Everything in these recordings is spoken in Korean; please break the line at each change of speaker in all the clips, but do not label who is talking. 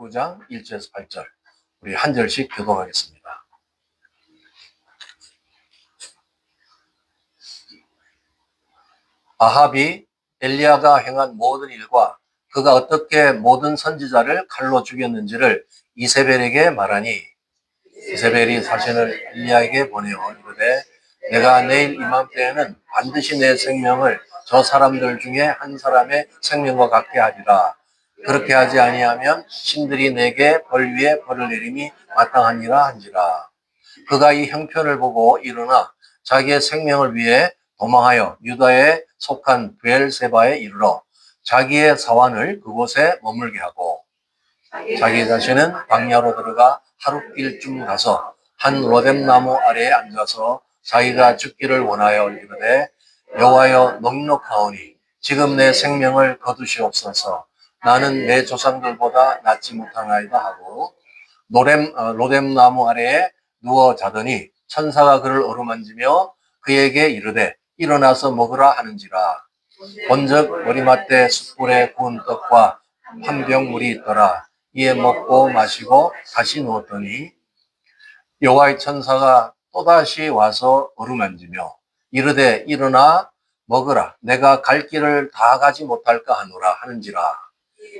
9장 1절에서 8절 우리 한 절씩 교독하겠습니다. 아합이 엘리야가 행한 모든 일과 그가 어떻게 모든 선지자를 칼로 죽였는지를 이세벨에게 말하니 이세벨이 사신을 엘리야에게 보내어 이르되 내가 내일 이맘때에는 반드시 내 생명을 저 사람들 중에 한 사람의 생명과 같게 하리라. 그렇게 하지 아니하면 신들이 내게 벌 위에 벌을 내림이 마땅하니라 한지라. 그가 이 형편을 보고 일어나 자기의 생명을 위해 도망하여 유다에 속한 브엘세바에 이르러 자기의 사환을 그곳에 머물게 하고 자기 자신은 광야로 들어가 하룻길쯤 가서 한 로뎀나무 아래에 앉아서 자기가 죽기를 원하여 이르되 여호와여 넉넉하오니 지금 내 생명을 거두시옵소서. 나는 내 조상들보다 낫지 못하나이다 하고 로뎀나무 아래에 누워 자더니 천사가 그를 어루만지며 그에게 이르되 일어나서 먹으라 하는지라. 본즉 머리맡에 숯불에 구운 떡과 한 병 물이 있더라. 이에 먹고 마시고 다시 누웠더니 여호와의 천사가 또다시 와서 어루만지며 이르되 일어나 먹으라. 내가 갈 길을 다 가지 못할까 하노라 하는지라.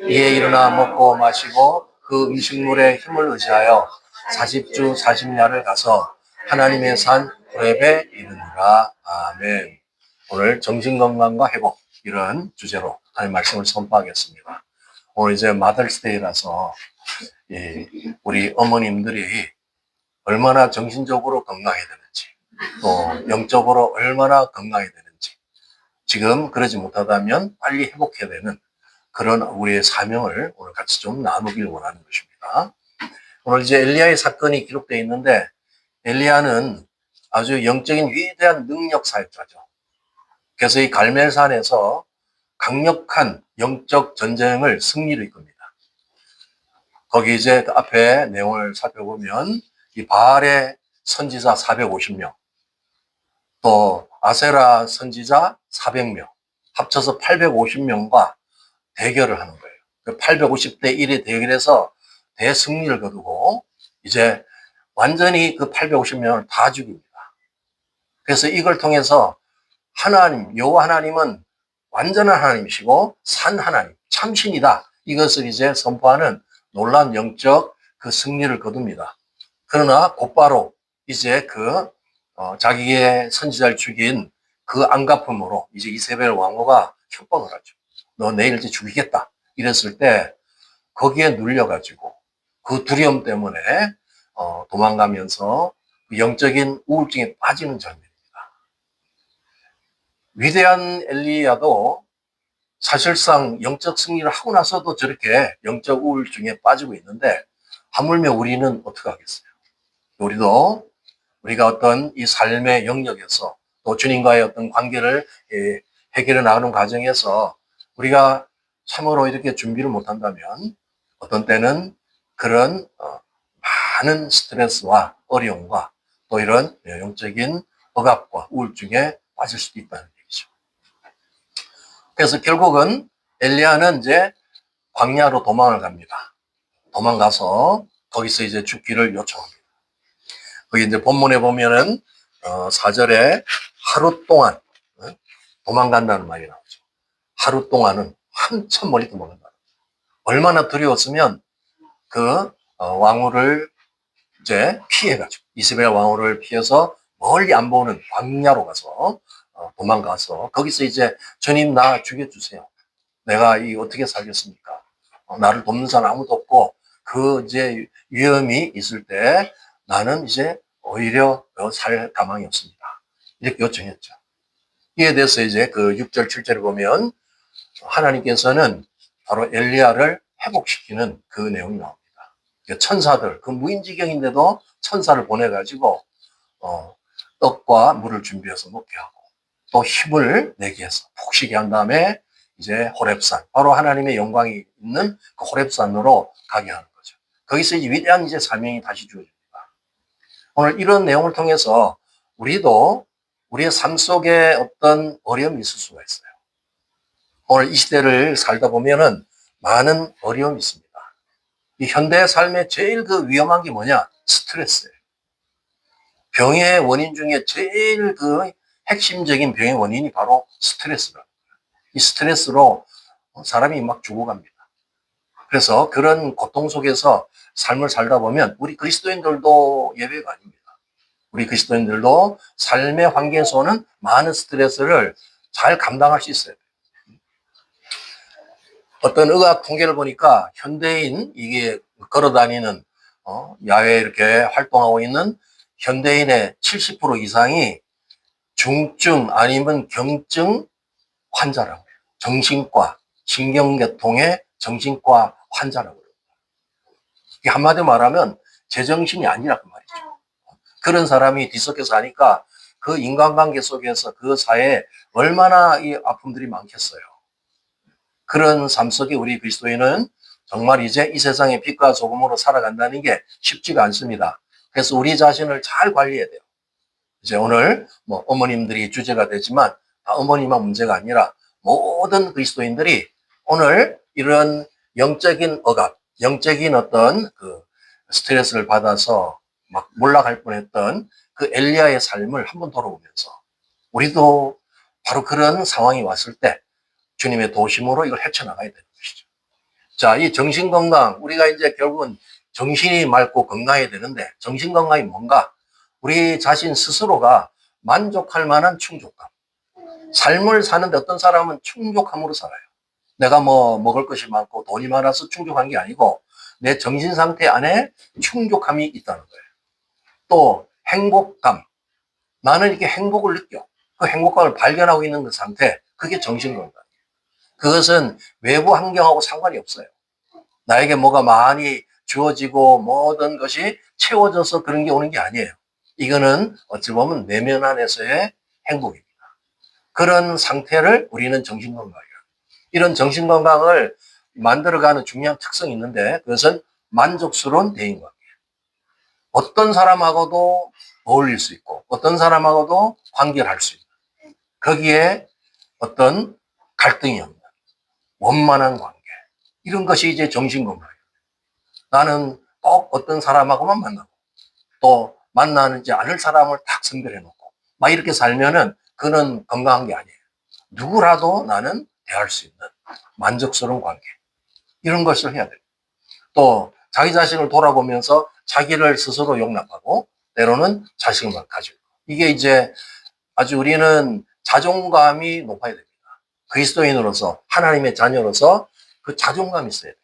이에 일어나 먹고 마시고 그 음식물에 힘을 의지하여 40주 40야를 가서 하나님의 산 호렙에 이르니라. 아멘. 오늘 정신건강과 회복 이런 주제로 하나님 말씀을 선포하겠습니다. 오늘 이제 마더스데이라서 우리 어머님들이 얼마나 정신적으로 건강해야 되는지 또 영적으로 얼마나 건강해야 되는지 지금 그러지 못하다면 빨리 회복해야 되는 그런 우리의 사명을 오늘 같이 좀 나누길 원하는 것입니다. 오늘 이제 엘리야의 사건이 기록되어 있는데 엘리야는 아주 영적인 위대한 능력 사역자죠. 그래서 이 갈멜산에서 강력한 영적 전쟁을 승리를 이끕니다. 거기 이제 그 앞에 내용을 살펴보면 이 바알의 선지자 450명, 또 아세라 선지자 400명, 합쳐서 850명과 대결을 하는 거예요. 850대 1의 대결에서 대승리를 거두고 이제 완전히 그 850명을 다 죽입니다. 그래서 이걸 통해서 하나님, 여호와 하나님은 완전한 하나님이시고 산 하나님, 참신이다. 이것을 이제 선포하는 놀라운 영적 그 승리를 거둡니다. 그러나 곧바로 이제 자기의 선지자를 죽인 그 안갚음으로 이제 이세벨 왕후가 협박을 하죠. 너 내일 이제 죽이겠다. 이랬을 때 거기에 눌려가지고 그 두려움 때문에 도망가면서 영적인 우울증에 빠지는 장면입니다. 위대한 엘리야도 사실상 영적 승리를 하고 나서도 저렇게 영적 우울증에 빠지고 있는데 하물며 우리는 어떻게 하겠어요? 우리가 어떤 이 삶의 영역에서 또 주님과의 어떤 관계를 해결해 나가는 과정에서 우리가 참으로 이렇게 준비를 못한다면 어떤 때는 그런 많은 스트레스와 어려움과 또 이런 영적인 억압과 우울증에 빠질 수도 있다는 얘기죠. 그래서 결국은 엘리야는 이제 광야로 도망을 갑니다. 도망가서 거기서 이제 죽기를 요청합니다. 거기 이제 본문에 보면은 4절에 하루 동안 도망간다는 말이 나오죠. 하루 동안은 한참 멀리 도망간다. 얼마나 두려웠으면 그 왕후를 이제 피해가지고 이스라엘 왕후를 피해서 멀리 안 보는 광야로 가서 도망가서 거기서 이제 주님 나 죽여주세요. 내가 어떻게 살겠습니까? 나를 돕는 사람 아무도 없고 그 이제 위험이 있을 때 나는 이제 오히려 살 가망이 없습니다. 이렇게 요청했죠. 이에 대해서 이제 그 6절, 7절을 보면 하나님께서는 바로 엘리야를 회복시키는 그 내용이 나옵니다. 천사들, 그 무인지경인데도 천사를 보내가지고 떡과 물을 준비해서 먹게 하고 또 힘을 내게 해서 푹 쉬게 한 다음에 이제 호렙산, 바로 하나님의 영광이 있는 그 호렙산으로 가게 하는 거죠. 거기서 이제 위대한 이제 사명이 다시 주어집니다. 오늘 이런 내용을 통해서 우리도 우리의 삶 속에 어떤 어려움이 있을 수가 있어요. 오늘 이 시대를 살다 보면은 많은 어려움이 있습니다. 이 현대 삶의 제일 그 위험한 게 뭐냐? 스트레스예요. 병의 원인 중에 제일 그 핵심적인 병의 원인이 바로 스트레스다. 이 스트레스로 사람이 막 죽어갑니다. 그래서 그런 고통 속에서 삶을 살다 보면 우리 그리스도인들도 예외가 아닙니다. 우리 그리스도인들도 삶의 환경에서 오는 많은 스트레스를 잘 감당할 수 있어요. 어떤 의학 통계를 보니까 현대인, 이게 걸어다니는 야외에 이렇게 활동하고 있는 현대인의 70% 이상이 중증 아니면 경증 환자라고 해요. 정신과, 신경계통의 정신과 환자라고 해요. 이게 한마디로 말하면 제정신이 아니라 그 말이죠. 그런 사람이 뒤섞여서 하니까 그 인간관계 속에서 그 사회에 얼마나 이 아픔들이 많겠어요. 그런 삶 속에 우리 그리스도인은 정말 이제 이 세상의 빛과 소금으로 살아간다는 게 쉽지가 않습니다. 그래서 우리 자신을 잘 관리해야 돼요. 이제 오늘 뭐 어머님들이 주제가 되지만 다 어머니만 문제가 아니라 모든 그리스도인들이 오늘 이런 영적인 억압, 영적인 어떤 그 스트레스를 받아서 막 몰락할 뻔했던 그 엘리야의 삶을 한번 돌아보면서 우리도 바로 그런 상황이 왔을 때 주님의 도심으로 이걸 헤쳐나가야 되는 것이죠. 자, 이 정신건강, 우리가 이제 결국은 정신이 맑고 건강해야 되는데 정신건강이 뭔가? 우리 자신 스스로가 만족할 만한 충족감. 삶을 사는데 어떤 사람은 충족함으로 살아요. 내가 뭐 먹을 것이 많고 돈이 많아서 충족한 게 아니고 내 정신 상태 안에 충족함이 있다는 거예요. 또 행복감. 나는 이렇게 행복을 느껴. 그 행복감을 발견하고 있는 그 상태, 그게 정신건강. 그것은 외부 환경하고 상관이 없어요. 나에게 뭐가 많이 주어지고 모든 것이 채워져서 그런 게 오는 게 아니에요. 이거는 어찌 보면 내면 안에서의 행복입니다. 그런 상태를 우리는 정신건강이에요. 이런 정신건강을 만들어가는 중요한 특성이 있는데 그것은 만족스러운 대인관계. 어떤 사람하고도 어울릴 수 있고 어떤 사람하고도 관계를 할 수 있는 거기에 어떤 갈등이 없는 원만한 관계. 이런 것이 이제 정신건강이에요. 나는 꼭 어떤 사람하고만 만나고 또 만나지 않을 사람을 딱 선별해 놓고 막 이렇게 살면은 그는 건강한 게 아니에요. 누구라도 나는 대할 수 있는 만족스러운 관계. 이런 것을 해야 돼요. 또 자기 자신을 돌아보면서 자기를 스스로 용납하고 때로는 자신감을 가지고 이게 이제 아주 우리는 자존감이 높아야 됩니다. 그리스도인으로서 하나님의 자녀로서 그 자존감이 있어야 돼요.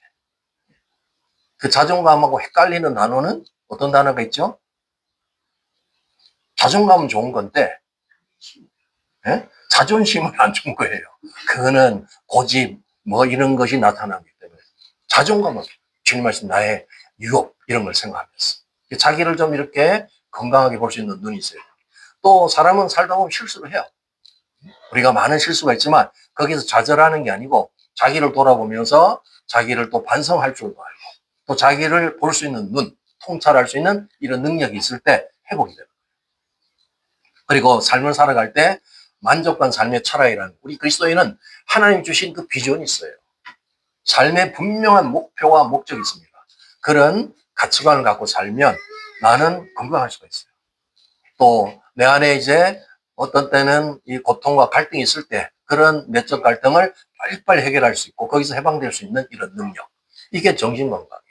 그 자존감하고 헷갈리는 단어는 어떤 단어가 있죠? 자존감은 좋은 건데 예? 자존심은 안 좋은 거예요. 그거는 고집 뭐 이런 것이 나타나기 때문에 자존감은 주님 말씀 나의 유혹 이런 걸 생각하면서 자기를 좀 이렇게 건강하게 볼 수 있는 눈이 있어요. 또 사람은 살다 보면 실수를 해요. 우리가 많은 실수가 있지만 거기서 좌절하는 게 아니고 자기를 돌아보면서 자기를 또 반성할 줄도 알고 또 자기를 볼 수 있는 눈, 통찰할 수 있는 이런 능력이 있을 때 회복이 됩니다. 그리고 삶을 살아갈 때 만족한 삶의 철학이라는 우리 그리스도인은 하나님 주신 그 비전이 있어요. 삶의 분명한 목표와 목적이 있습니다. 그런 가치관을 갖고 살면 나는 건강할 수가 있어요. 또 내 안에 이제 어떤 때는 이 고통과 갈등이 있을 때 그런 내적 갈등을 빨리빨리 해결할 수 있고 거기서 해방될 수 있는 이런 능력. 이게 정신건강이에요.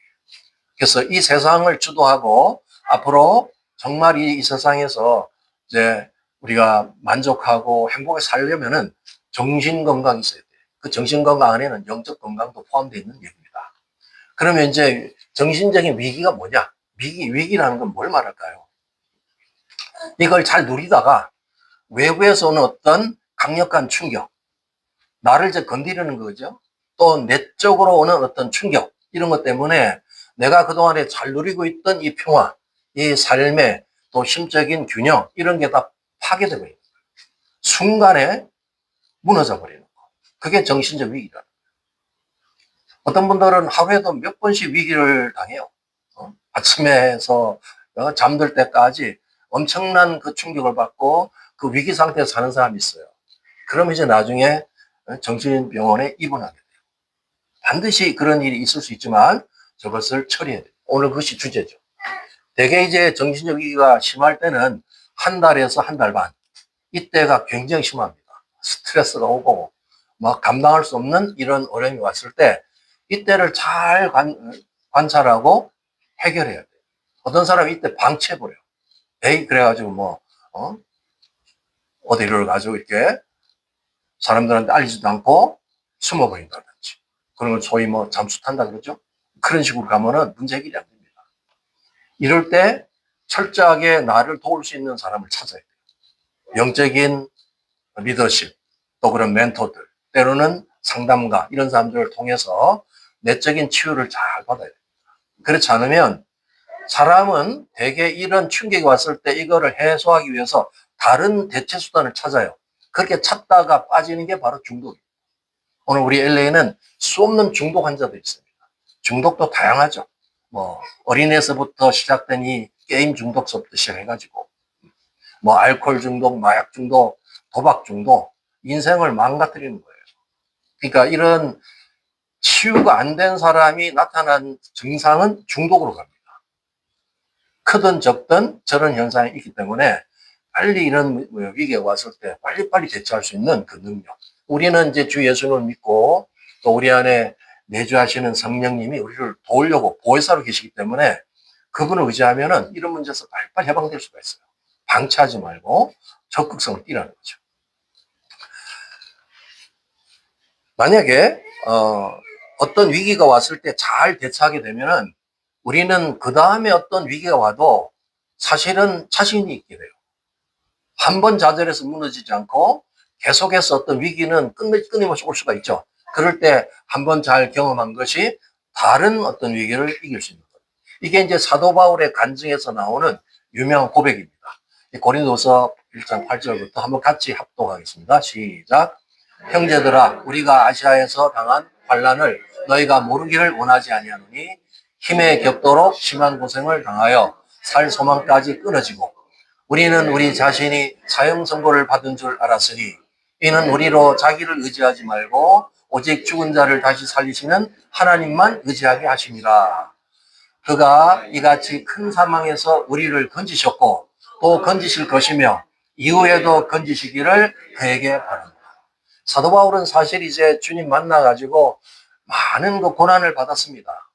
그래서 이 세상을 주도하고 앞으로 정말 이 세상에서 이제 우리가 만족하고 행복하게 살려면은 정신건강이 있어야 돼요. 그 정신건강 안에는 영적 건강도 포함되어 있는 얘기입니다. 그러면 이제 정신적인 위기가 뭐냐? 위기라는 건 뭘 말할까요? 이걸 잘 누리다가 외부에서 오는 어떤 강력한 충격, 나를 이제 건드리는 거죠. 또 내적으로 오는 어떤 충격, 이런 것 때문에 내가 그동안에 잘 누리고 있던 이 평화, 이 삶의 또 심적인 균형, 이런 게 다 파괴되고 있는 거예요. 순간에 무너져 버리는 거. 그게 정신적 위기다. 어떤 분들은 하루에도 몇 번씩 위기를 당해요. 아침에서 잠들 때까지 엄청난 그 충격을 받고 그 위기 상태에서 사는 사람이 있어요. 그럼 이제 나중에 정신병원에 입원하게 돼요. 반드시 그런 일이 있을 수 있지만 저것을 처리해야 돼요. 오늘 그것이 주제죠. 대개 이제 정신적 위기가 심할 때는 한 달에서 한 달 반. 이때가 굉장히 심합니다. 스트레스가 오고 막 감당할 수 없는 이런 어려움이 왔을 때 이때를 잘 관찰하고 해결해야 돼요. 어떤 사람이 이때 방치해버려요. 에이, 그래가지고 뭐, 어디를 가지고 이렇게 사람들한테 알리지도 않고 숨어버린다든지. 그런 걸 소위 뭐 잠수 탄다 그러죠. 그런 식으로 가면은 문제 해결이 안 됩니다. 이럴 때 철저하게 나를 도울 수 있는 사람을 찾아야 돼요. 영적인 리더십, 또 그런 멘토들, 때로는 상담가, 이런 사람들을 통해서 내적인 치유를 잘 받아야 됩니다. 그렇지 않으면 사람은 대개 이런 충격이 왔을 때 이거를 해소하기 위해서 다른 대체 수단을 찾아요. 그렇게 찾다가 빠지는 게 바로 중독입니다. 오늘 우리 LA는 수 없는 중독 환자들이 있습니다. 중독도 다양하죠. 뭐 어린애에서부터 시작된 이 게임 중독서부터 시작해가지고 뭐 알코올 중독, 마약 중독, 도박 중독, 인생을 망가뜨리는 거예요. 그러니까 이런 치유가 안 된 사람이 나타난 증상은 중독으로 갑니다. 크든 적든 저런 현상이 있기 때문에 빨리 이런 위기가 왔을 때 빨리빨리 대처할 수 있는 그 능력. 우리는 이제 주 예수님을 믿고 또 우리 안에 내주하시는 성령님이 우리를 도우려고 보혜사로 계시기 때문에 그분을 의지하면은 이런 문제에서 빨리빨리 해방될 수가 있어요. 방치하지 말고 적극성을 띠라는 거죠. 만약에 어떤 위기가 왔을 때 잘 대처하게 되면은 우리는 그 다음에 어떤 위기가 와도 사실은 자신이 있게 돼요. 한 번 좌절해서 무너지지 않고 계속해서 어떤 위기는 끊임없이 올 수가 있죠. 그럴 때 한 번 잘 경험한 것이 다른 어떤 위기를 이길 수 있는 거예요. 이게 이제 사도 바울의 간증에서 나오는 유명한 고백입니다. 고린도서 1장 8절부터 한번 같이 합독하겠습니다. 시작. 형제들아, 우리가 아시아에서 당한 환난을 너희가 모르기를 원하지 아니하노니 힘에 겹도록 심한 고생을 당하여 살 소망까지 끊어지고 우리는 우리 자신이 사형 선고를 받은 줄 알았으니 이는 우리로 자기를 의지하지 말고 오직 죽은 자를 다시 살리시는 하나님만 의지하게 하심이라. 그가 이같이 큰 사망에서 우리를 건지셨고 또 건지실 것이며 이후에도 건지시기를 그에게 바랍니다. 사도 바울은 사실 이제 주님 만나가지고 많은 그 고난을 받았습니다.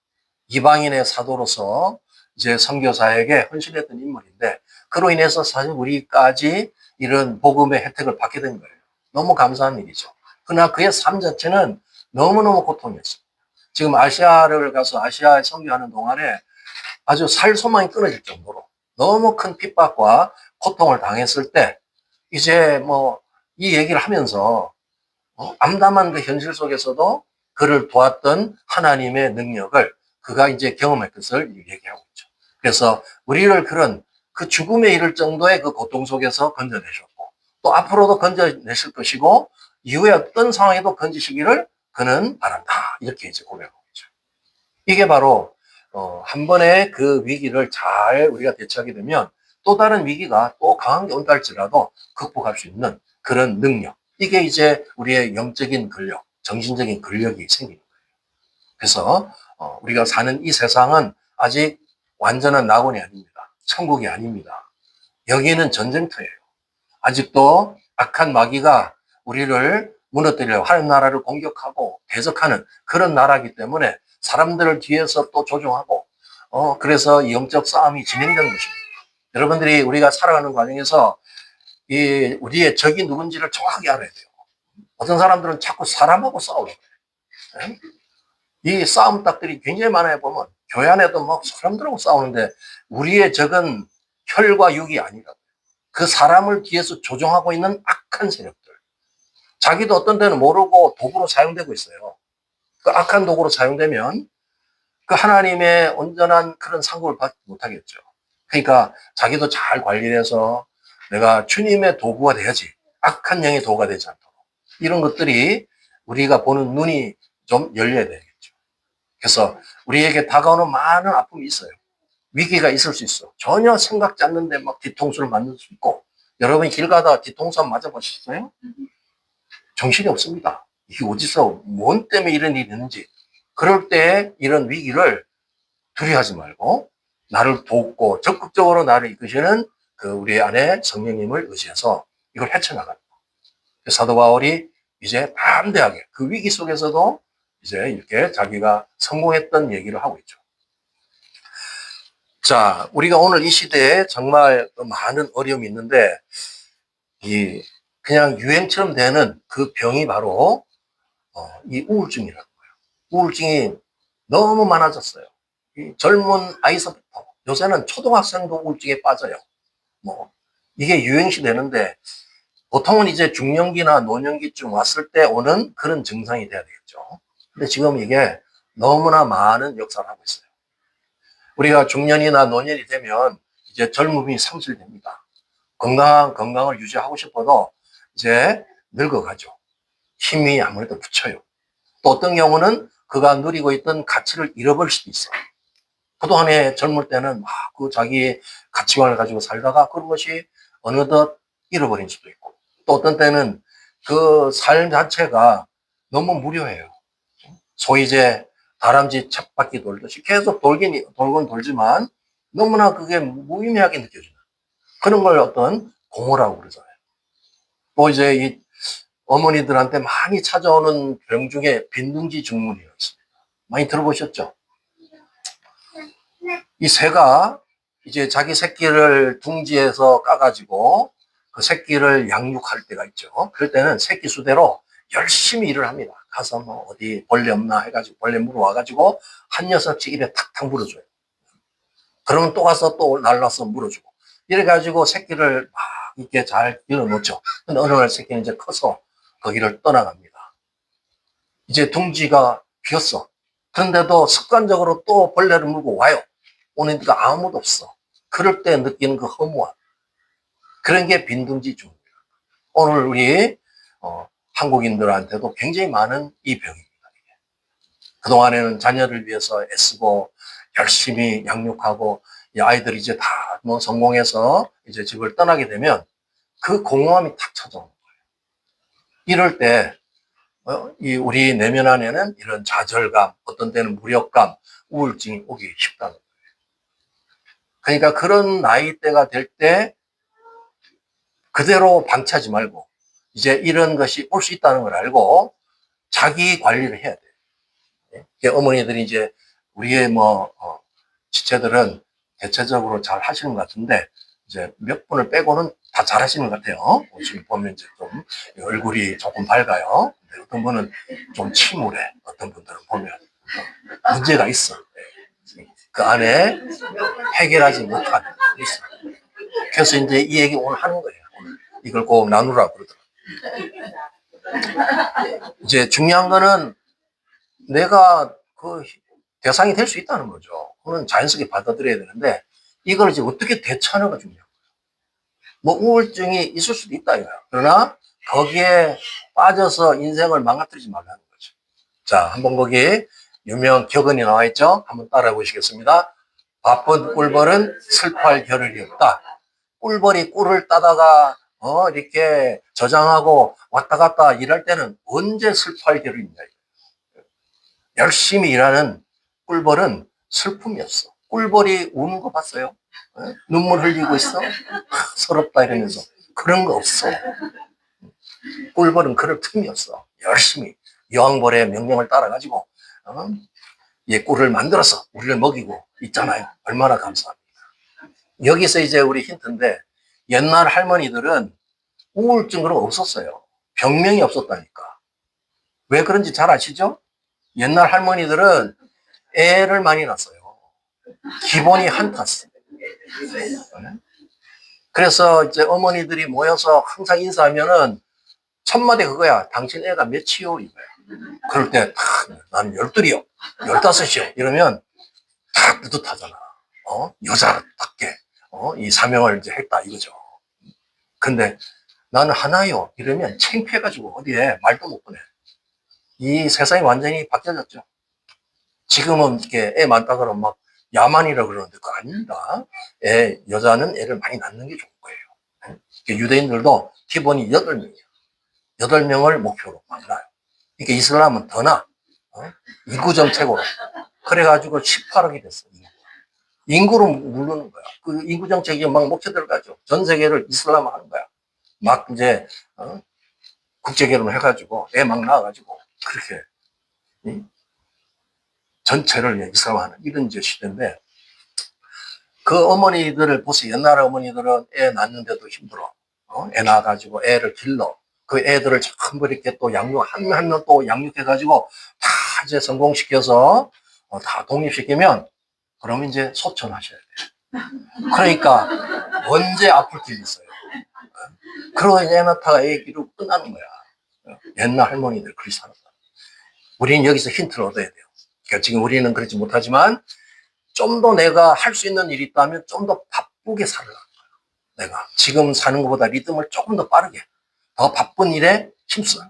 이방인의 사도로서 이제 선교사에게 헌신했던 인물인데 그로 인해서 사실 우리까지 이런 복음의 혜택을 받게 된 거예요. 너무 감사한 일이죠. 그러나 그의 삶 자체는 너무너무 고통이었어요. 지금 아시아를 가서 아시아에 선교하는 동안에 아주 살 소망이 끊어질 정도로 너무 큰 핍박과 고통을 당했을 때 이제 뭐 이 얘기를 하면서 암담한 그 현실 속에서도 그를 도왔던 하나님의 능력을 그가 이제 경험할 것을 얘기하고 있죠. 그래서 우리를 그런 그 죽음에 이를 정도의 그 고통 속에서 건져내셨고 또 앞으로도 건져내실 것이고 이후에 어떤 상황에도 건지시기를 그는 바란다. 이렇게 이제 고백하고 있죠. 이게 바로 한 번의 그 위기를 잘 우리가 대처하게 되면 또 다른 위기가 또 강한 게 온다 할지라도 극복할 수 있는 그런 능력. 이게 이제 우리의 영적인 근력, 정신적인 근력이 생기는 거예요. 그래서 우리가 사는 이 세상은 아직 완전한 낙원이 아닙니다. 천국이 아닙니다. 여기는 전쟁터예요. 아직도 악한 마귀가 우리를 무너뜨리려고 하는 나라를 공격하고 대적하는 그런 나라이기 때문에 사람들을 뒤에서 또 조종하고 그래서 영적 싸움이 진행되는 것입니다. 여러분들이 우리가 살아가는 과정에서 우리의 적이 누군지를 정확하게 알아야 돼요. 어떤 사람들은 자꾸 사람하고 싸우려고 해요. 이 싸움 딱들이 굉장히 많아요. 보면 교회 안에도 막 사람들하고 싸우는데 우리의 적은 혈과 육이 아니라 그 사람을 뒤에서 조종하고 있는 악한 세력들. 자기도 어떤 데는 모르고 도구로 사용되고 있어요. 그 악한 도구로 사용되면 그 하나님의 온전한 그런 상급을 받지 못하겠죠. 그러니까 자기도 잘 관리해서 내가 주님의 도구가 돼야지 악한 영의 도구가 되지 않도록 이런 것들이 우리가 보는 눈이 좀 열려야 되겠죠. 그래서 우리에게 다가오는 많은 아픔이 있어요. 위기가 있을 수 있어. 전혀 생각지 않는데 막 뒤통수를 맞는 수 있고 여러분이 길 가다가 뒤통수 한번 맞아보셨어요? 정신이 없습니다. 이게 어디서 뭔 때문에 이런 일이 있는지 그럴 때 이런 위기를 두려워하지 말고 나를 돕고 적극적으로 나를 이끄시는 그 우리 안에 성령님을 의지해서 이걸 헤쳐나간다. 사도 바울이 이제 담대하게 그 위기 속에서도 이제 이렇게 자기가 성공했던 얘기를 하고 있죠. 자, 우리가 오늘 이 시대에 정말 많은 어려움이 있는데 그냥 유행처럼 되는 그 병이 바로 이 우울증이라는 거예요. 우울증이 너무 많아졌어요. 이 젊은 아이서부터 요새는 초등학생도 우울증에 빠져요. 뭐 이게 유행시 되는데 보통은 이제 중년기나 노년기쯤 왔을 때 오는 그런 증상이 돼야 되겠죠. 근데 지금 이게 너무나 많은 역사를 하고 있어요. 우리가 중년이나 노년이 되면 이제 젊음이 상실됩니다. 건강을 유지하고 싶어도 이제 늙어가죠. 힘이 아무래도 붙여요. 또 어떤 경우는 그가 누리고 있던 가치를 잃어버릴 수도 있어요. 그동안에 젊을 때는 막 그 자기 가치관을 가지고 살다가 그런 것이 어느덧 잃어버린 수도 있고, 또 어떤 때는 그 삶 자체가 너무 무료해요. 소위 이제 다람쥐 쳇바퀴 돌듯이 계속 돌긴 돌지만 너무나 그게 무의미하게 느껴지는 그런 걸 어떤 공허라고 그러잖아요. 또 이제 이 어머니들한테 많이 찾아오는 병 중에 빈둥지 증후군이 있습니다. 많이 들어보셨죠? 이 새가 이제 자기 새끼를 둥지에서 까가지고 그 새끼를 양육할 때가 있죠. 그럴 때는 새끼 수대로 열심히 일을 합니다. 가서 뭐 어디 벌레 없나 해가지고 벌레 물어와가지고 한 녀석씩 입에 탁탁 물어줘요. 그러면 또 가서 또 날라서 물어주고 이래가지고 새끼를 막 이렇게 잘 길러놓죠. 근데 어느 날 새끼는 이제 커서 거기를 떠나갑니다. 이제 둥지가 비었어. 그런데도 습관적으로 또 벌레를 물고 와요. 오니까 아무도 없어. 그럴 때 느끼는 그 허무함. 그런 게 빈둥지증입니다. 오늘 우리 한국인들한테도 굉장히 많은 이 병입니다. 그동안에는 자녀를 위해서 애쓰고 열심히 양육하고 이 아이들이 이제 다 뭐 성공해서 이제 집을 떠나게 되면 그 공허함이 탁 찾아오는 거예요. 이럴 때 우리 내면 안에는 이런 좌절감, 어떤 때는 무력감, 우울증이 오기 쉽다는 거예요. 그러니까 그런 나이대가 될 때 그대로 방치하지 말고 이제 이런 것이 올 수 있다는 걸 알고 자기 관리를 해야 돼요. 어머니들이 이제 우리의 지체들은 대체적으로 잘 하시는 것 같은데 이제 몇 분을 빼고는 다 잘 하시는 것 같아요. 지금 보면 이제 좀 얼굴이 조금 밝아요. 근데 어떤 분은 좀 침울해. 어떤 분들은 보면 문제가 있어. 그 안에 해결하지 못한 게 있어. 그래서 이제 이 얘기 오늘 하는 거예요. 오늘 이걸 꼭 나누라 그러더라고요. 이제 중요한 거는 내가 그 대상이 될 수 있다는 거죠. 그건 자연스럽게 받아들여야 되는데 이걸 이제 어떻게 대처하는가 중요한 거예요. 뭐 우울증이 있을 수도 있다 이거예요. 그러나 거기에 빠져서 인생을 망가뜨리지 말라는 거죠. 자, 한번 거기 유명 격언이 나와 있죠. 한번 따라해 보시겠습니다. 바쁜 꿀벌은 슬퍼할 겨를이 없다. 꿀벌이 꿀을 따다가 이렇게 저장하고 왔다 갔다 일할 때는 언제 슬퍼할 겨를이 있냐. 열심히 일하는 꿀벌은 슬픔이 없어. 꿀벌이 우는 거 봤어요? 눈물 흘리고 있어? 서럽다 이러면서. 그런 거 없어. 꿀벌은 그럴 틈이 없어. 열심히 여왕벌의 명령을 따라가지고 이 꿀을 만들어서 우리를 먹이고 있잖아요. 얼마나 감사합니다. 여기서 이제 우리 힌트인데 옛날 할머니들은 우울증 그런 거 없었어요. 병명이 없었다니까. 왜 그런지 잘 아시죠? 옛날 할머니들은 애를 많이 낳았어요. 기본이 한타스. 그래서 이제 어머니들이 모여서 항상 인사하면은 첫 마디 그거야. 당신 애가 몇이요? 이거야. 그럴 때 나는 12이요. 15이요. 이러면 다 뿌듯하잖아. 여자답게 이 사명을 이제 했다 이거죠. 근데 나는 하나요. 이러면 창피해가지고 어디에 말도 못 꺼내. 이 세상이 완전히 바뀌어졌죠. 지금은 이렇게 애 많다 그러면 막 야만이라 그러는데 그거 아닙니다. 여자는 애를 많이 낳는 게 좋은 거예요. 유대인들도 기본이 8명이에요. 8명을 목표로 만나요. 그러니까 이슬람은 더 나. 이구 정책으로. 그래가지고 18억이 됐어요. 인구로 누르는 거야. 그 인구 정책이 막 목표들 가죠. 전 세계를 이슬람 하는 거야. 막 이제, 국제 결혼을 해가지고, 애 막 낳아가지고, 그렇게, 전체를 이슬람하는 이런 이제 시대인데, 그 어머니들을 보세요. 옛날 어머니들은 애 낳는데도 힘들어. 애 낳아가지고 애를 길러. 그 애들을 전부 이렇게 또 양육, 한 명 또 양육해가지고 다 이제 성공시켜서 다 독립시키면 그러면 이제 소천하셔야 돼요. 그러니까 언제 아플 길 있어요. 그러고 이제 애 낳다가 애 기르고 끝나는 거야. 옛날 할머니들 그렇게 살았다. 우리는 여기서 힌트를 얻어야 돼요. 그러니까 지금 우리는 그렇지 못하지만 좀 더 내가 할 수 있는 일이 있다면 좀 더 바쁘게 살으라는 거야. 내가 지금 사는 것보다 리듬을 조금 더 빠르게, 더 바쁜 일에 힘써.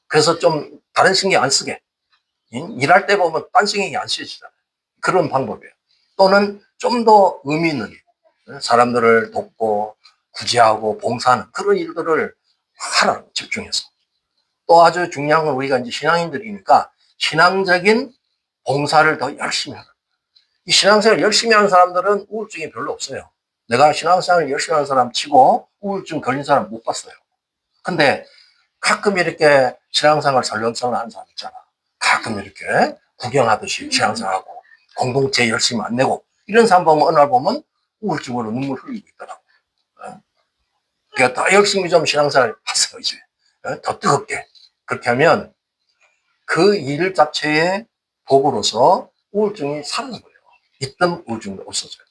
그래서 좀 다른 신경 안 쓰게. 일할 때 보면 딴 신경이 안 쓰여지잖아요. 그런 방법이에요. 또는 좀 더 의미 있는 일, 사람들을 돕고 구제하고 봉사하는 그런 일들을 하라, 집중해서. 또 아주 중요한 건 우리가 이제 신앙인들이니까 신앙적인 봉사를 더 열심히 하라. 이 신앙생활 열심히 하는 사람들은 우울증이 별로 없어요. 내가 신앙생활 열심히 하는 사람 치고 우울증 걸린 사람 못 봤어요. 근데 가끔 이렇게 신앙생활 설렁설렁 하는 사람 있잖아. 가끔 이렇게 구경하듯이 신앙생활하고 공동체 열심히 안 내고 이런 사람 보면 어느 날 보면 우울증으로 눈물 흘리고 있더라고. 그러니까 더 열심히 좀 신앙생활 하세요, 이제. 더 뜨겁게. 그렇게 하면 그 일 자체의 복으로서 우울증이 사라진 거예요. 있던 우울증도 없어져요.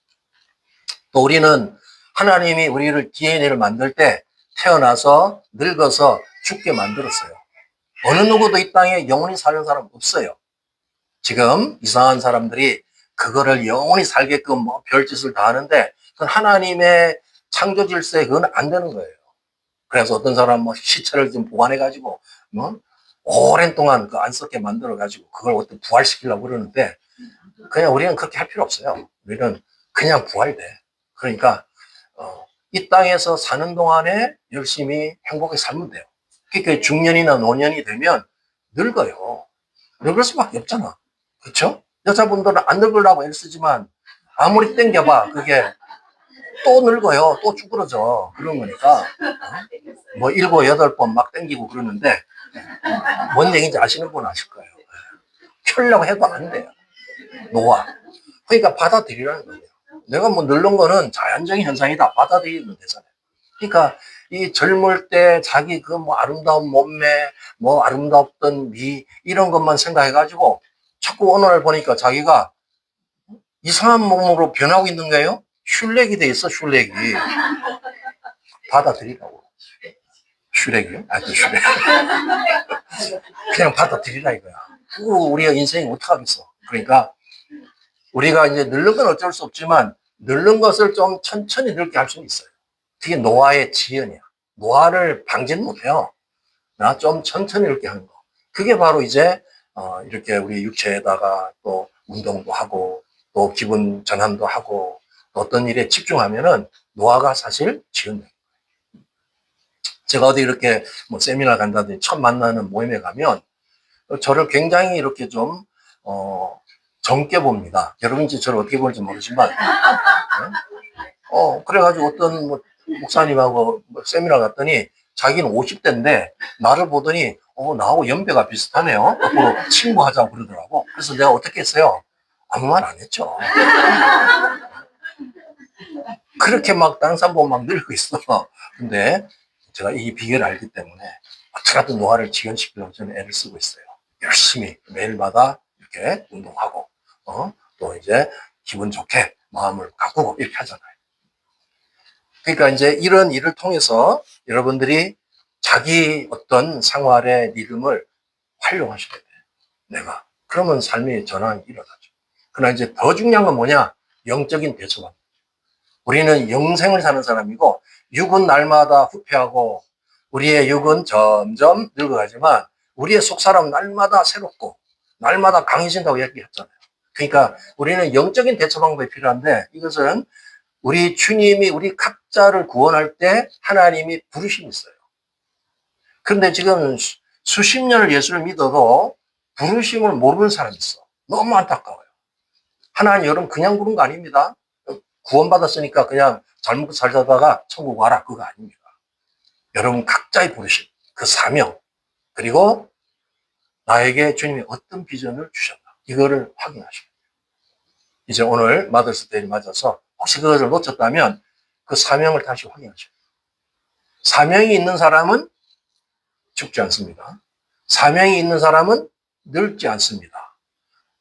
또 우리는 하나님이 우리를 DNA를 만들 때 태어나서 늙어서 죽게 만들었어요. 어느 누구도 이 땅에 영원히 사는 사람 없어요. 지금 이상한 사람들이 그거를 영원히 살게끔 뭐 별짓을 다 하는데 그건 하나님의 창조 질서에 그건 안 되는 거예요. 그래서 어떤 사람 뭐 시체를 좀 보관해가지고 뭐 오랜 동안 그 안 썩게 만들어가지고 그걸 어떻게 부활시키려고 그러는데 그냥 우리는 그렇게 할 필요 없어요. 우리는 그냥 부활돼. 그러니까 이 땅에서 사는 동안에 열심히 행복하게 살면 돼요. 그러니까 중년이나 노년이 되면 늙어요. 늙을 수밖에 없잖아. 그렇죠? 여자분들은 안 늙으려고 애쓰지만 아무리 땡겨봐 그게 또 늙어요. 또 쭈그러져. 그런 거니까 뭐 7, 8번 막 땡기고 그러는데 뭔 얘기인지 아시는 분 아실 거예요. 펴려고 해도 안 돼요. 노화. 그러니까 받아들이라는 거예요. 내가 뭐 늙는 거는 자연적인 현상이다. 받아들이면 되잖아요. 그러니까 이 젊을 때 자기 그 뭐 아름다운 몸매, 뭐 아름답던 미 이런 것만 생각해가지고 자꾸 어느 날 보니까 자기가 이상한 몸으로 변하고 있는 거예요. 슐렉이 돼 있어, 슐렉이. 받아들이라고. 슐렉이요? 아, 그 슐렉. 그냥 받아들이라 이거야. 우리가 인생이 어떡하겠어. 그러니까 우리가 이제 늙는 건 어쩔 수 없지만 늙는 것을 좀 천천히 늙게 할 수는 있어요. 그게 노화의 지연이야. 노화를 방지는 못해요. 나 좀 천천히 늙게 하는 거. 그게 바로 이제 이렇게 우리 육체에다가 또 운동도 하고 또 기분 전환도 하고 어떤 일에 집중하면은 노화가 사실 지연돼요. 제가 어디 이렇게 뭐 세미나 간다든지 처음 만나는 모임에 가면 저를 굉장히 이렇게 좀 젊게 봅니다. 여러분이 저를 어떻게 볼지 모르지만 그래가지고 어떤 뭐 목사님하고 뭐 세미나 갔더니 자기는 50대인데 나를 보더니 나하고 연배가 비슷하네요. 앞으로 친구하자고 그러더라고. 그래서 내가 어떻게 했어요? 아무 말 안 했죠. 그렇게 막 다른 사람 보면 막 늙고 있어. 근데 제가 이 비결을 알기 때문에 어떻게든 노화를 지연시키려고 저는 애를 쓰고 있어요. 열심히 매일마다 이렇게 운동하고 또 이제 기분 좋게 마음을 가꾸고 이렇게 하잖아요. 그러니까 이제 이런 일을 통해서 여러분들이 자기 어떤 생활의 리듬을 활용하셔야 돼. 내가. 그러면 삶의 전환이 일어나죠. 그러나 이제 더 중요한 건 뭐냐? 영적인 대처방. 우리는 영생을 사는 사람이고 육은 날마다 후퇴하고 우리의 육은 점점 늙어가지만 우리의 속사람은 날마다 새롭고 날마다 강해진다고 얘기했잖아요. 그러니까 우리는 영적인 대처 방법이 필요한데 이것은 우리 주님이 우리 각자를 구원할 때 하나님이 부르심이 있어요. 그런데 지금 수십 년을 예수를 믿어도 부르심을 모르는 사람이 있어. 너무 안타까워요. 하나님 여러분 그냥 부른 거 아닙니다. 구원받았으니까 그냥 잘 먹고 잘 살다가 천국 와라. 그거 아닙니다. 여러분 각자의 부르심, 그 사명, 그리고 나에게 주님이 어떤 비전을 주셨나. 이거를 확인하셔야 돼요. 이제 오늘 마더스데이를 맞아서 혹시 그것을 놓쳤다면 그 사명을 다시 확인하셔야 돼요. 사명이 있는 사람은 죽지 않습니다. 사명이 있는 사람은 늙지 않습니다.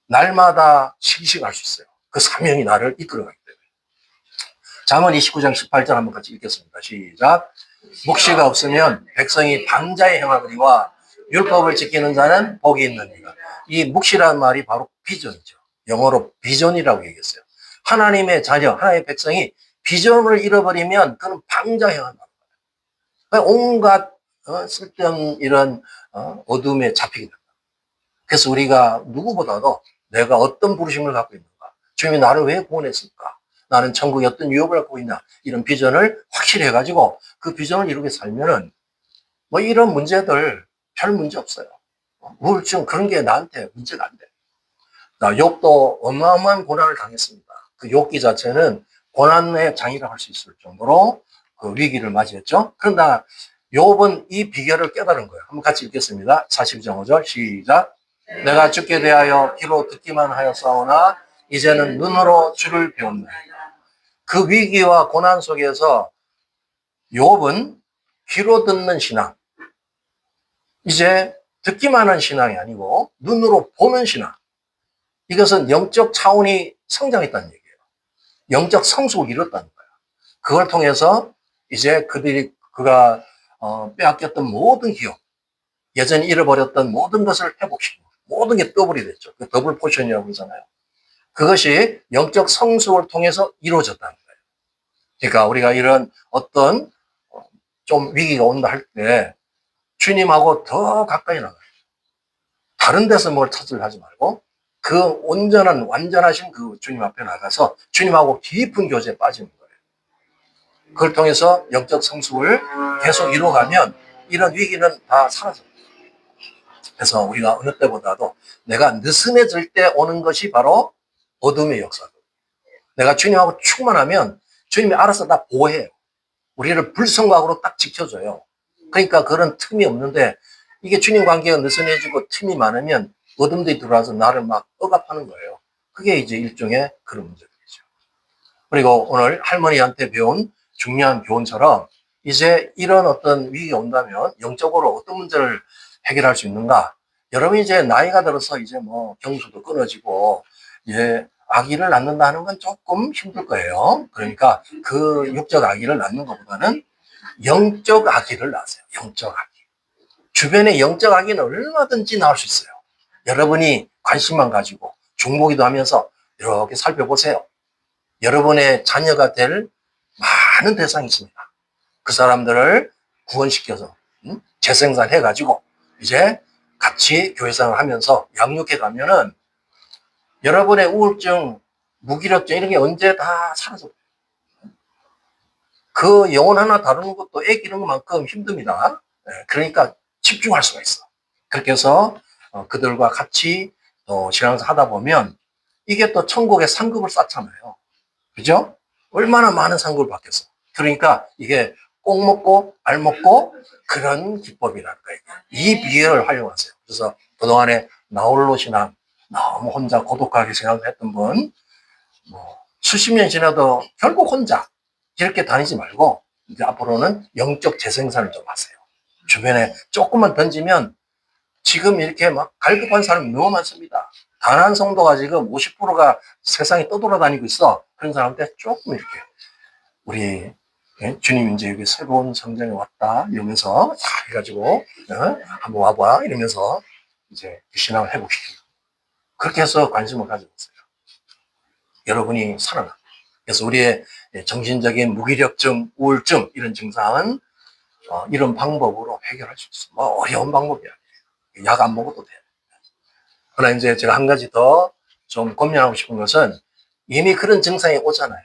날마다 씩씩할 수 있어요. 그 사명이 나를 이끌어가기 때문에. 잠언 29장 18절 한번 같이 읽겠습니다. 시작. 묵시가 없으면 백성이 방자에 행하거니와 율법을 지키는 자는 복이 있느니라. 이 묵시라는 말이 바로 비전이죠. 영어로 비전이라고 얘기했어요. 하나님의 자녀, 하나님의 백성이 비전을 잃어버리면 그는 방자에 행한다. 온갖 쓸데없는 이런 어둠에 잡히게 된다. 그래서 우리가 누구보다도 내가 어떤 부르심을 갖고 있는가, 주님이 나를 왜 구원했을까, 나는 천국에 어떤 유업을 갖고 있나, 이런 비전을 확실히 해가지고 그 비전을 이루게 살면은 뭐 이런 문제들 별 문제 없어요. 우울증 그런 게 나한테 문제가 안 돼. 욥도 어마어마한 고난을 당했습니다. 그 욥기 자체는 고난의 장이라고 할 수 있을 정도로 그 위기를 맞이했죠. 그러나 욥은 이 비결을 깨달은 거예요. 한번 같이 읽겠습니다. 42장 5절 시작. 내가 죽게 대하여 귀로 듣기만 하였사오나 이제는 눈으로 주를 배웠나이다. 그 위기와 고난 속에서 욥은 귀로 듣는 신앙, 이제 듣기만 하는 신앙이 아니고 눈으로 보는 신앙, 이것은 영적 차원이 성장했다는 얘기예요. 영적 성숙을 이뤘다는 거예요. 그걸 통해서 이제 그가 빼앗겼던 모든 기억, 예전에 잃어버렸던 모든 것을 회복시키고 모든 게 더블이 됐죠. 그 더블 포션이라고 그러잖아요. 그것이 영적 성숙을 통해서 이루어졌다는 거예요. 그러니까 우리가 이런 어떤 좀 위기가 온다 할 때 주님하고 더 가까이 나가요. 다른 데서 뭘 찾으려 하지 말고 그 온전한 완전하신 그 주님 앞에 나가서 주님하고 깊은 교제에 빠지는 거예요. 그걸 통해서 영적 성숙을 계속 이루어가면 이런 위기는 다 사라져요. 그래서 우리가 어느 때보다도 내가 느슨해질 때 오는 것이 바로 어둠의 역사다. 내가 주님하고 충만하면 주님이 알아서 다 보호해요. 우리를 불성각으로 딱 지켜줘요. 그러니까 그런 틈이 없는데 이게 주님 관계가 느슨해지고 틈이 많으면 어둠들이 들어와서 나를 막 억압하는 거예요. 그게 이제 일종의 그런 문제들이죠. 그리고 오늘 할머니한테 배운 중요한 교훈처럼 이제 이런 어떤 위기가 온다면 영적으로 어떤 문제를 해결할 수 있는가? 여러분이 이제 나이가 들어서 이제 뭐 경수도 끊어지고 이제 아기를 낳는다는 건 조금 힘들 거예요. 그러니까 그 육적 아기를 낳는 것보다는 영적 아기를 낳으세요. 영적 아기. 주변에 영적 아기는 얼마든지 나올 수 있어요. 여러분이 관심만 가지고 중보기도 하면서 이렇게 살펴보세요. 여러분의 자녀가 될 많은 대상이 있습니다. 그 사람들을 구원시켜서 재생산해가지고 이제 같이 교회생활을 하면서 양육해 가면은 여러분의 우울증, 무기력증 이런 게 언제 다 사라져요. 그 영혼 하나 다루는 것도 애 기르는 것만큼 힘듭니다. 그러니까 집중할 수가 있어. 그렇게 해서 그들과 같이 또 신앙생활 하다 보면 이게 또 천국의 상급을 쌓잖아요. 그죠? 얼마나 많은 상급을 받겠어. 그러니까 이게 꼭 먹고 알 먹고 그런 기법이라는 거예요. 이 비결을 활용하세요. 그래서 그동안에 나홀로 신앙, 너무 혼자 고독하게 생각했던 분, 뭐 수십 년 지나도 결국 혼자 이렇게 다니지 말고 이제 앞으로는 영적 재생산을 좀 하세요. 주변에 조금만 던지면 지금 이렇게 막 갈급한 사람이 너무 많습니다. 단 한 성도가 지금 50%가 세상에 떠돌아다니고 있어. 그런 사람한테 조금 이렇게 우리 주님 이제 여기 새로운 성장에 왔다 이러면서 해가지고 한번 와봐 이러면서 이제 신앙을 회복시키고 그렇게 해서 관심을 가져보세요. 여러분이 살아나. 그래서 우리의 정신적인 무기력증, 우울증 이런 증상은 이런 방법으로 해결할 수 있어. 뭐 어려운 방법이 아니에요. 약 안 먹어도 돼. 그러나 이제 제가 한 가지 더 좀 권면하고 싶은 것은 이미 그런 증상이 오잖아요.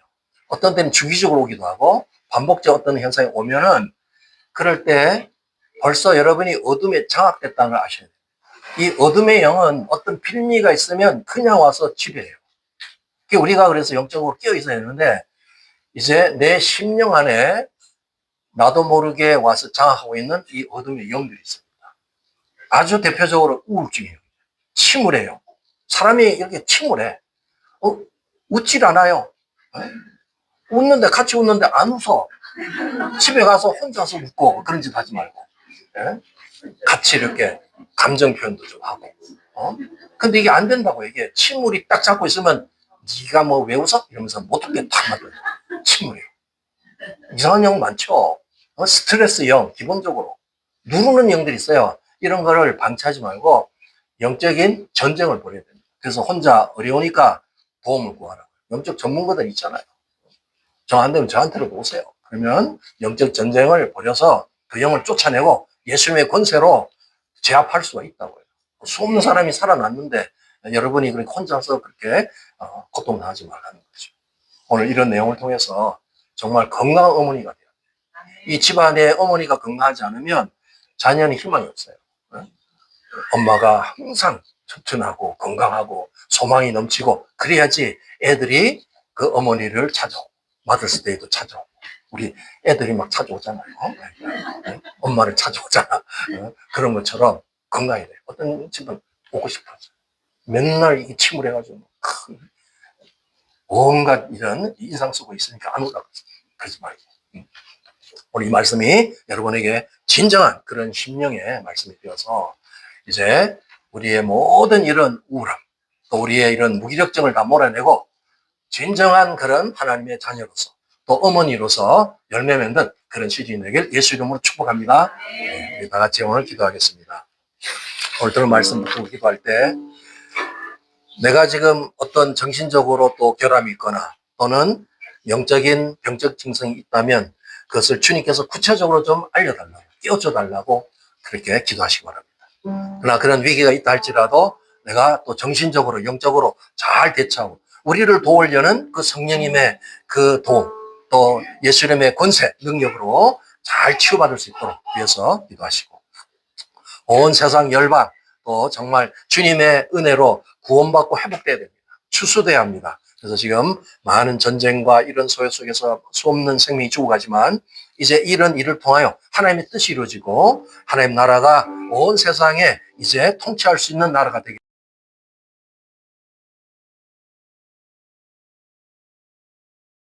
어떤 때는 주기적으로 오기도 하고 반복적 어떤 현상이 오면은 그럴 때 벌써 여러분이 어둠에 장악됐다는 걸 아셔야 돼요. 이 어둠의 영은 어떤 빌미가 있으면 그냥 와서 지배해요. 우리가 그래서 영적으로 깨어 있어야 되는데 이제 내 심령 안에 나도 모르게 와서 장악하고 있는 이 어둠의 영들이 있습니다. 아주 대표적으로 우울증이에요. 침울해요. 사람이 이렇게 침울해. 웃질 않아요. 웃는데 같이 웃는데 안 웃어. 집에 가서 혼자서 웃고 그런 짓 하지 말고. 같이 이렇게 감정 표현도 좀 하고. 근데 이게 안 된다고. 이게 침울이 딱 잡고 있으면 네가 뭐 왜 웃어? 이러면서 못 웃게 탁 만들어. 침울해요. 이상한 영 많죠. 스트레스 영 기본적으로 누르는 영들이 있어요. 이런 거를 방치하지 말고 영적인 전쟁을 벌여야 됩니다. 그래서 혼자 어려우니까 도움을 구하라고. 영적 전문가들 있잖아요. 정 안 되면 저한테로 오세요. 그러면 영적 전쟁을 벌여서 그 영을 쫓아내고 예수님의 권세로 제압할 수가 있다고요. 수없는 사람이 살아났는데 여러분이 그렇게 혼자서 그렇게 고통당하지 말라는 거죠. 오늘 이런 내용을 통해서 정말 건강한 어머니가 돼요. 이 집안의 어머니가 건강하지 않으면 자녀는 희망이 없어요. 엄마가 항상 튼튼하고 건강하고 소망이 넘치고 그래야지 애들이 그 어머니를 찾아오고 마더스데이도 찾아오고 우리 애들이 막 찾아오잖아요. 엄마를 찾아오잖아. 그런 것처럼 건강해야 돼요. 어떤 집은 오고 싶어요. 맨날 이 침울해가지고 온갖 이런 인상 쓰고 있으니까 안 오라고 그러지 말고. 오늘 이 말씀이 여러분에게 진정한 그런 심령의 말씀이 되어서 이제 우리의 모든 이런 우울함, 또 우리의 이런 무기력증을 다 몰아내고 진정한 그런 하나님의 자녀로서 또 어머니로서 열매 맺는 그런 시즌이 되길 예수 이름으로 축복합니다. 네, 우리 다 같이 오늘 기도하겠습니다. 오늘 들은 말씀 듣고 기도할 때 내가 지금 어떤 정신적으로 또 결함이 있거나 또는 영적인 병적 증상이 있다면 그것을 주님께서 구체적으로 좀 알려달라고, 깨워줘 달라고 그렇게 기도하시기 바랍니다. 그러나 그런 위기가 있다 할지라도 내가 또 정신적으로, 영적으로 잘 대처하고 우리를 도우려는 그 성령님의 그 도움, 또 예수님의 권세, 능력으로 잘 치유받을 수 있도록 위해서 기도하시고 온 세상 열방, 또 정말 주님의 은혜로 구원받고 회복돼야 됩니다. 추수돼야 합니다. 그래서 지금 많은 전쟁과 이런 소요 속에서 수없는 생명이 죽어가지만 이제 이런 일을 통하여 하나님의 뜻이 이루어지고 하나님 나라가 온 세상에 이제 통치할 수 있는 나라가 되겠습니다.